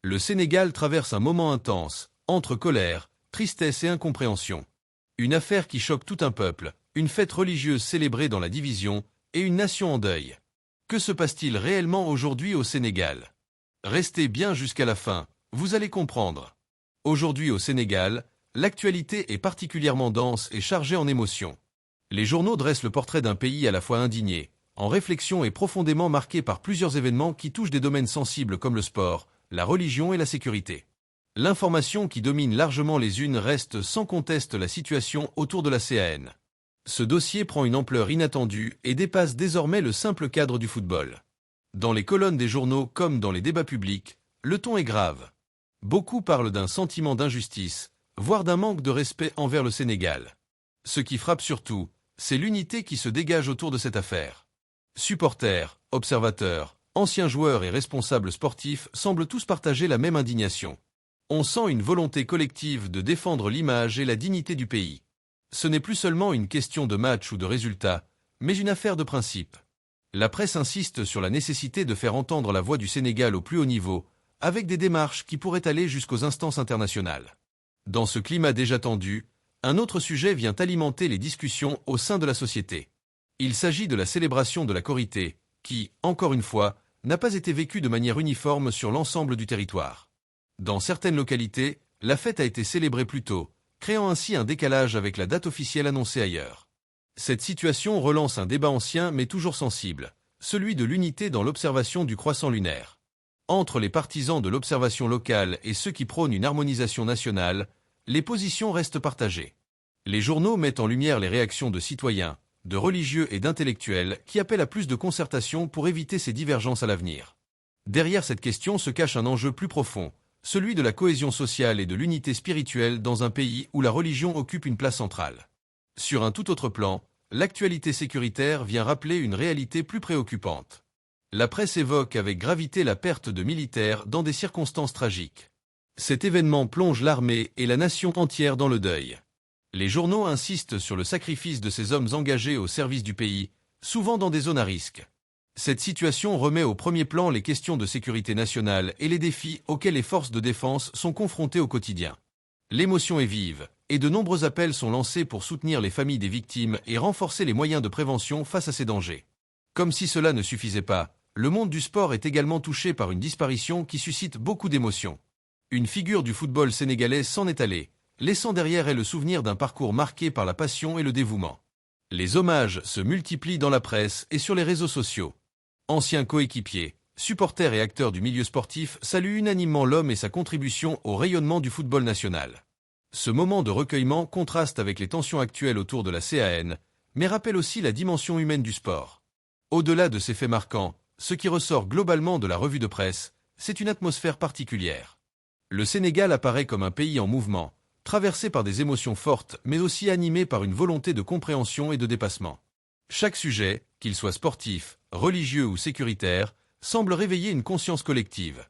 Le Sénégal traverse un moment intense, entre colère, tristesse et incompréhension. Une affaire qui choque tout un peuple, une fête religieuse célébrée dans la division, et une nation en deuil. Que se passe-t-il réellement aujourd'hui au Sénégal? Restez bien jusqu'à la fin, vous allez comprendre. Aujourd'hui au Sénégal, l'actualité est particulièrement dense et chargée en émotions. Les journaux dressent le portrait d'un pays à la fois indigné, en réflexion et profondément marqué par plusieurs événements qui touchent des domaines sensibles comme le sport, la religion et la sécurité. L'information qui domine largement les unes reste sans conteste la situation autour de la CAN. Ce dossier prend une ampleur inattendue et dépasse désormais le simple cadre du football. Dans les colonnes des journaux comme dans les débats publics, le ton est grave. Beaucoup parlent d'un sentiment d'injustice, voire d'un manque de respect envers le Sénégal. Ce qui frappe surtout, c'est l'unité qui se dégage autour de cette affaire. Supporters, observateurs, anciens joueurs et responsables sportifs semblent tous partager la même indignation. On sent une volonté collective de défendre l'image et la dignité du pays. Ce n'est plus seulement une question de match ou de résultat, mais une affaire de principe. La presse insiste sur la nécessité de faire entendre la voix du Sénégal au plus haut niveau, avec des démarches qui pourraient aller jusqu'aux instances internationales. Dans ce climat déjà tendu, un autre sujet vient alimenter les discussions au sein de la société. Il s'agit de la célébration de la Korité, qui, encore une fois, n'a pas été vécue de manière uniforme sur l'ensemble du territoire. Dans certaines localités, la fête a été célébrée plus tôt, créant ainsi un décalage avec la date officielle annoncée ailleurs. Cette situation relance un débat ancien mais toujours sensible, celui de l'unité dans l'observation du croissant lunaire. Entre les partisans de l'observation locale et ceux qui prônent une harmonisation nationale, les positions restent partagées. Les journaux mettent en lumière les réactions de citoyens, de religieux et d'intellectuels qui appellent à plus de concertation pour éviter ces divergences à l'avenir. Derrière cette question se cache un enjeu plus profond, celui de la cohésion sociale et de l'unité spirituelle dans un pays où la religion occupe une place centrale. Sur un tout autre plan, l'actualité sécuritaire vient rappeler une réalité plus préoccupante. La presse évoque avec gravité la perte de militaires dans des circonstances tragiques. Cet événement plonge l'armée et la nation entière dans le deuil. Les journaux insistent sur le sacrifice de ces hommes engagés au service du pays, souvent dans des zones à risque. Cette situation remet au premier plan les questions de sécurité nationale et les défis auxquels les forces de défense sont confrontées au quotidien. L'émotion est vive, et de nombreux appels sont lancés pour soutenir les familles des victimes et renforcer les moyens de prévention face à ces dangers. Comme si cela ne suffisait pas, le monde du sport est également touché par une disparition qui suscite beaucoup d'émotions. Une figure du football sénégalais s'en est allée, laissant derrière elle le souvenir d'un parcours marqué par la passion et le dévouement. Les hommages se multiplient dans la presse et sur les réseaux sociaux. Anciens coéquipiers, supporters et acteurs du milieu sportif saluent unanimement l'homme et sa contribution au rayonnement du football national. Ce moment de recueillement contraste avec les tensions actuelles autour de la CAN, mais rappelle aussi la dimension humaine du sport. Au-delà de ces faits marquants, ce qui ressort globalement de la revue de presse, c'est une atmosphère particulière. Le Sénégal apparaît comme un pays en mouvement, traversé par des émotions fortes mais aussi animé par une volonté de compréhension et de dépassement. Chaque sujet, qu'il soit sportif, religieux ou sécuritaire, semble réveiller une conscience collective.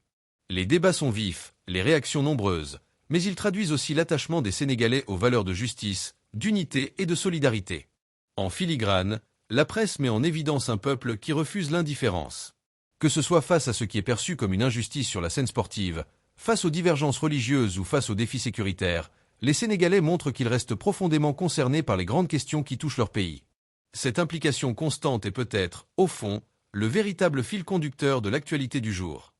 Les débats sont vifs, les réactions nombreuses, mais ils traduisent aussi l'attachement des Sénégalais aux valeurs de justice, d'unité et de solidarité. En filigrane, la presse met en évidence un peuple qui refuse l'indifférence. Que ce soit face à ce qui est perçu comme une injustice sur la scène sportive, face aux divergences religieuses ou face aux défis sécuritaires, les Sénégalais montrent qu'ils restent profondément concernés par les grandes questions qui touchent leur pays. Cette implication constante est peut-être, au fond, le véritable fil conducteur de l'actualité du jour.